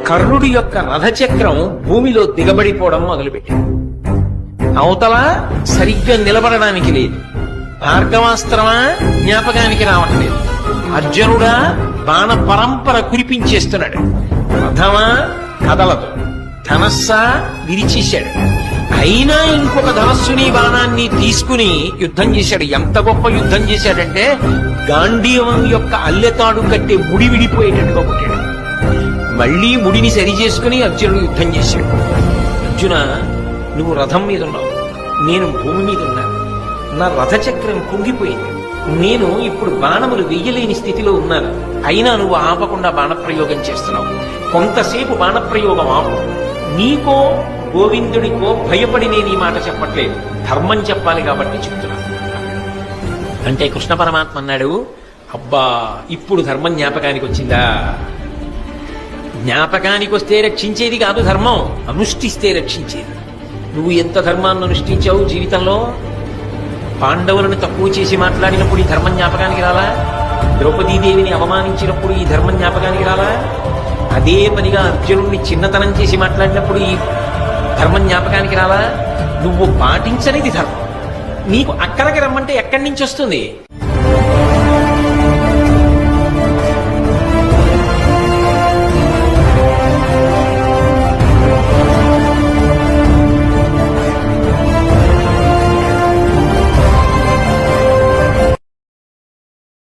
కర్ణుడి యొక్క రథచక్రం భూమిలో దిగబడిపోవడం మొదలుపెట్టింది. అవతల సరిగ్గా నిలబడడానికి లేదు. భార్గవాస్త్రమా జ్ఞాపకానికి రావట్లేదు. అర్జునుడా బాణ పరంపర కురిపించేస్తున్నాడు. రథమా కదలదు. ధనస్సా విరిచేశాడు. అయినా ఇంకొక ధనస్సుని బాణాన్ని తీసుకుని యుద్ధం చేశాడు. ఎంత గొప్ప యుద్ధం చేశాడంటే గాంధీవం యొక్క అల్లెతాడు కట్టే ముడి విడిపోయేటట్టుగా కొట్టాడు. మళ్లీ ముడిని సరి చేసుకుని అర్జునుడు యుద్ధం చేశాడు. అర్జున, నువ్వు రథం మీద ఉన్నావు, నేను భూమి మీద ఉన్నాను. నా రథచక్రం కుంగిపోయింది. నేను ఇప్పుడు బాణములు వెయ్యలేని స్థితిలో ఉన్నాను. అయినా నువ్వు ఆపకుండా బాణప్రయోగం చేస్తున్నావు. కొంతసేపు బాణప్రయోగం ఆపు. నీకో గోవిందుడికో భయపడి నేను ఈ మాట చెప్పట్లేదు, ధర్మం చెప్పాలి కాబట్టి చెప్తున్నాను అంటే కృష్ణ పరమాత్మ అన్నాడు, అబ్బా ఇప్పుడు ధర్మం జ్ఞాపకానికి వచ్చిందా? జ్ఞాపకానికి వస్తే రక్షించేది కాదు ధర్మం, అనుష్ఠిస్తే రక్షించేది. నువ్వు ఎంత ధర్మాన్ని అనుష్ఠించావు జీవితంలో? పాండవులను తక్కువ చేసి మాట్లాడినప్పుడు ఈ ధర్మం జ్ఞాపకానికి రాలా? ద్రౌపదీదేవిని అవమానించినప్పుడు ఈ ధర్మం జ్ఞాపకానికి రాలా? అదే పనిగా అర్జునుడిని చిన్నతనం చేసి మాట్లాడినప్పుడు ఈ ధర్మం జ్ఞాపకానికి రాలా? నువ్వు పాటించనిది ధర్మం. నీకు అక్కడికి రమ్మంటే ఎక్కడి నుంచి వస్తుంది?